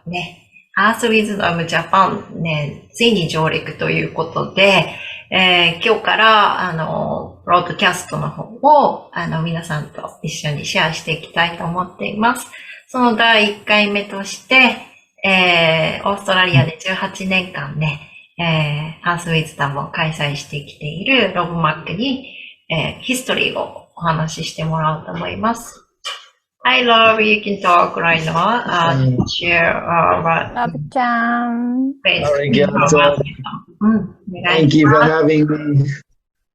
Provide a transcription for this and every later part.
ね、EarthWisdom Japan ね、ついに上陸ということで、今日からブロードキャストの方を皆さんと一緒にシェアしていきたいと思っています。その第1回目として、オーストラリアで18年間ね、EarthWisdomを開催してきているロブマックに、ヒストリーをお話ししてもらおうと思います。Hi, Love. You can talk right now. Share what. Love-chan. Thank you for having me.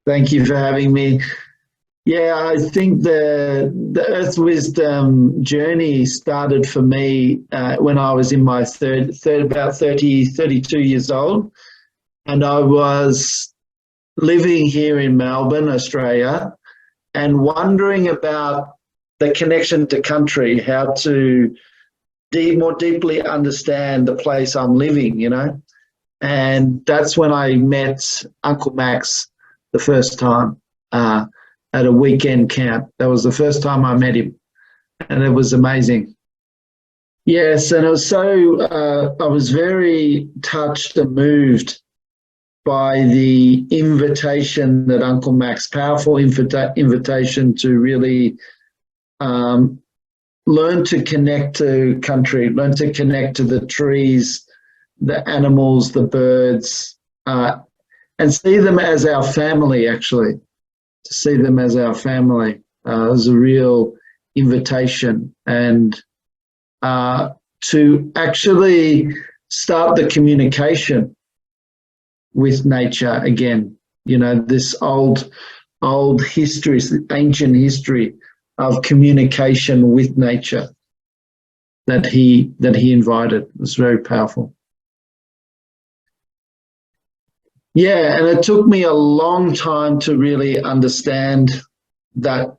Thank you for having me. Yeah, I think the EarthWisdom journey started for me when I was in my about 32 years old, and I was living here in Melbourne, Australia, and wondering about the connection to country, how to more deeply understand the place I'm living, you know. And that's when I met Uncle Max the first time at a weekend camp. That was the first time I met him, and it was amazing. Yes, and it was so, I was very touched and moved by the invitation that Uncle Max, powerful invitation to really learn to connect to country, learn to connect to the trees, the animals, the birds, and see them as our family, actually. To see them as our family was a real invitation, and to actually start the communication with nature again. You know, this old history, ancient history of communication with nature that he invited. It was very powerful. Yeah, and it took me a long time to really understand that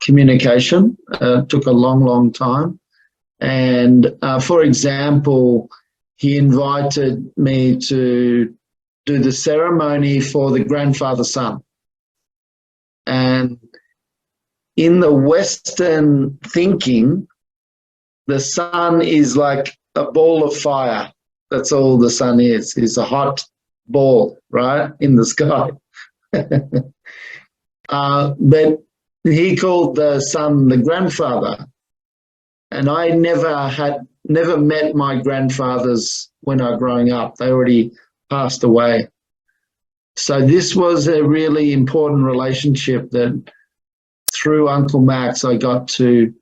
communication. It took a long time. And for example, he invited me to do the ceremony for the grandfather son. And in the Western thinking, the sun is like a ball of fire. That's all the sun is. It's a hot ball, right, in the sky. But he called the sun the grandfather. And I never met my grandfathers when I was growing up. They already passed away. So this was a really important relationship that through Uncle Max, I got to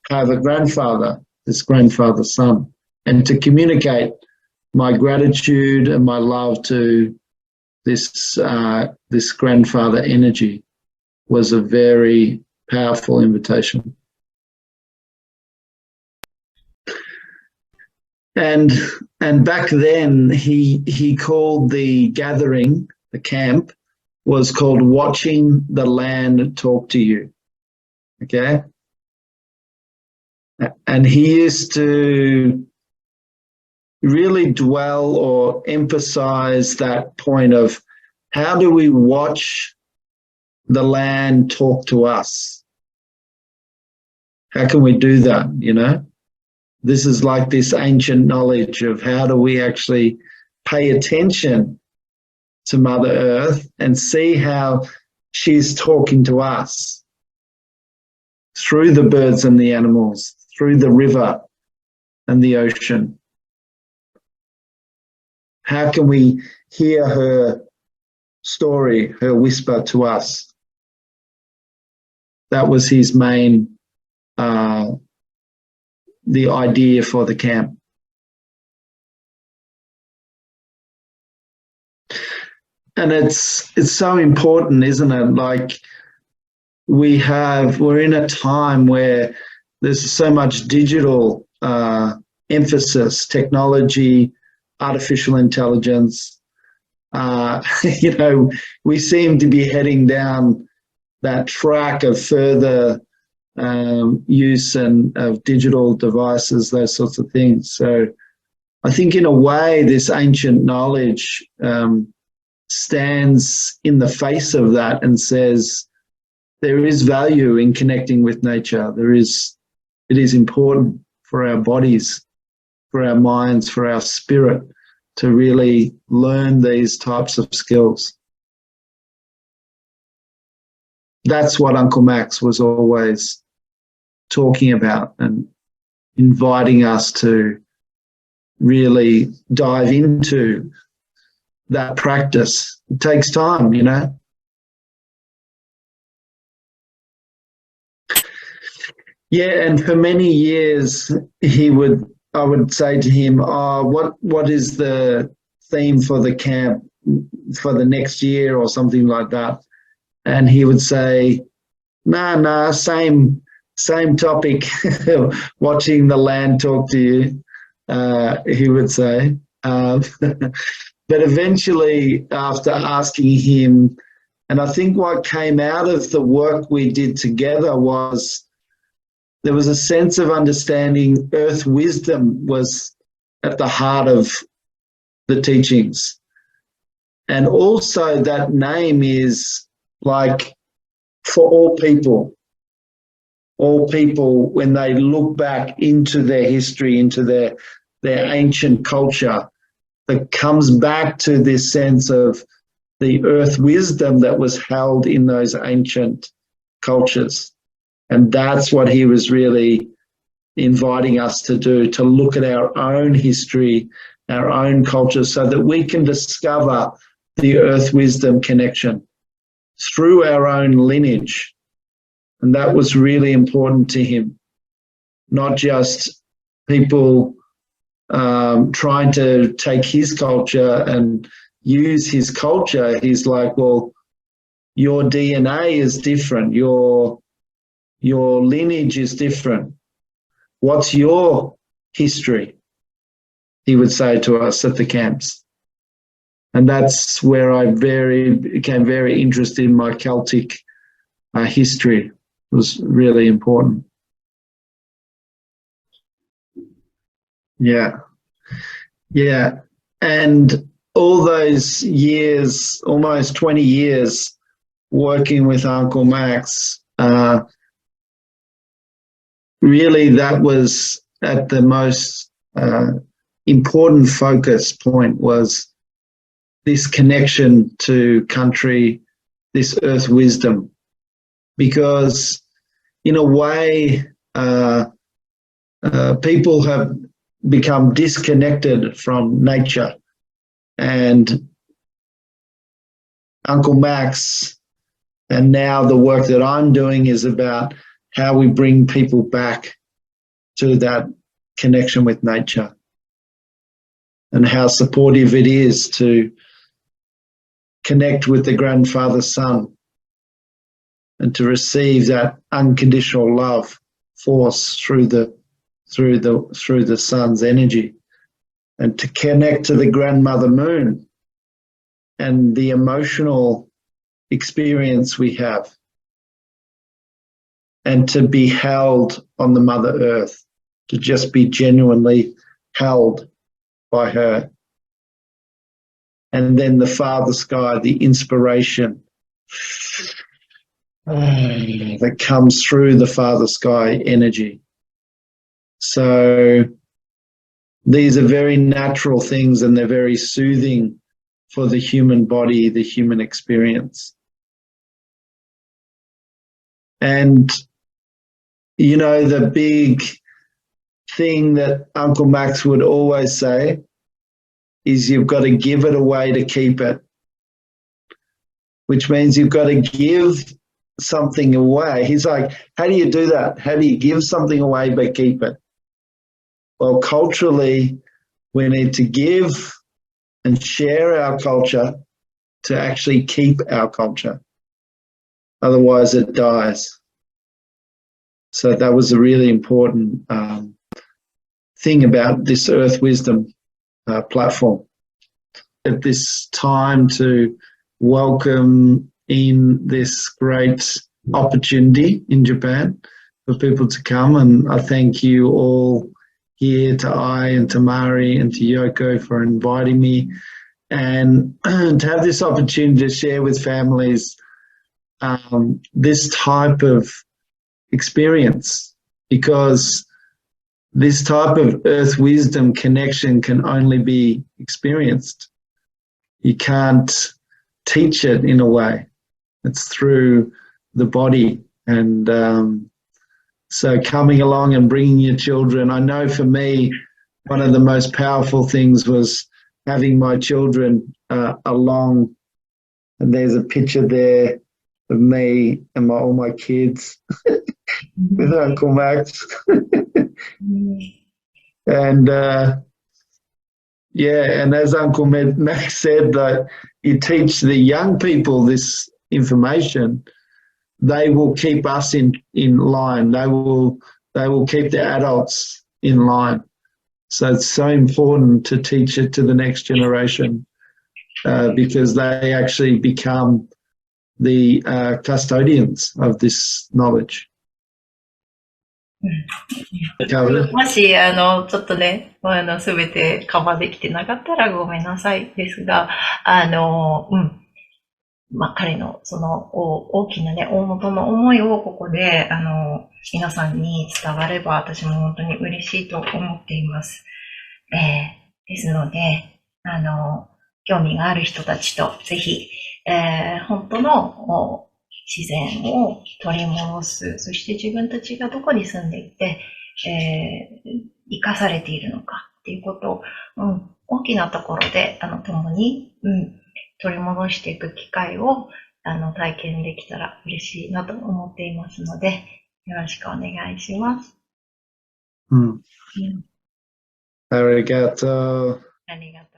have a grandfather, this grandfather's son, and to communicate my gratitude and my love to this grandfather energy was a very powerful invitation. And back then, he called the gathering, the camp, was called Watching the Land Talk to You, okay? And he used to really dwell or emphasize that point of how do we watch the land talk to us? How can we do that, you know? This is like this ancient knowledge of how do we actually pay attention to Mother Earth and see how she's talking to us through the birds and the animals, through the river and the ocean. How can we hear her story, her whisper to us? That was his main, the idea for the camp. And it's so important, isn't it? Like we're in a time where there's so much digital emphasis, technology, artificial intelligence. You know, we seem to be heading down that track of further use and of digital devices, those sorts of things. So I think in a way this ancient knowledge stands in the face of that and says there is value in connecting with nature. It is important for our bodies for our minds, for our spirit to really learn these types of skills. That's what Uncle Max was always talking about and inviting us to really dive into that practice. It takes time, you know. Yeah, and for many years I would say to him, "Oh, what is the theme for the camp for the next year," or something like that. And he would say, nah, same topic, watching the land talk to you, he would say. But eventually, after asking him, and I think what came out of the work we did together was there was a sense of understanding Earth wisdom was at the heart of the teachings. And also that name is like for all people, when they look back into their history, into their ancient culture, that comes back to this sense of the earth wisdom that was held in those ancient cultures. And that's what he was really inviting us to do, to look at our own history, our own culture, so that we can discover the earth wisdom connection through our own lineage. And that was really important to him, not just people trying to take his culture and use his culture. He's like, well, your DNA is different. Your lineage is different. What's your history? He would say to us at the camps. And that's where I became very interested in my Celtic history. It was really important. Yeah. And all those years, almost 20 years working with Uncle Max, really that was at the most important focus point, was this connection to country, this earth wisdom. Because in a way, people have become disconnected from nature. And Uncle Max, and now the work that I'm doing, is about how we bring people back to that connection with nature, and how supportive it is to connect with the grandfather son and to receive that unconditional love force through the sun's energy, and to connect to the grandmother moon and the emotional experience we have, and to be held on the Mother Earth, to just be genuinely held by her. And then the Father Sky, the inspiration that comes through the Father Sky energy. So these are very natural things, and they're very soothing for the human body, the human experience. And, you know, the big thing that Uncle Max would always say is you've got to give it away to keep it, which means you've got to give something away. He's like, how do you do that? How do you give something away but keep it? Well, culturally, we need to give and share our culture to actually keep our culture. Otherwise, it dies. So that was a really important thing about this Earth Wisdom platform. At this time, to welcome in this great opportunity in Japan for people to come. And I thank you all here, to Ai and to Mari and to Yoko, for inviting me, and to have this opportunity to share with families this type of experience, because this type of earth wisdom connection can only be experienced. You can't teach it in a way. It's through the body. And so coming along and bringing your children, I know for me, one of the most powerful things was having my children along. And there's a picture there of me and all my kids with Uncle Max. And yeah, and as Uncle Max said, that you teach the young people this information, they will keep us in line. They will keep the adults in line. So it's so important to teach it to the next generation because they actually become the custodians of this knowledge. もし、ちょっとね、すべてカバーできてなかったらごめんなさいですが、彼のその大きなね、大元の思いをここで、皆さんに伝われば私も本当に嬉しいと思っています。ですので、興味がある人たちとぜひ、本当の自然を取り戻す、そして自分たちがどこに住んでいて、生かされているのかっていうことを、大きなところで共に、取り戻していく機会を体験できたら嬉しいなと思っていますので、よろしくお願いします。ありがとう。ありがとう。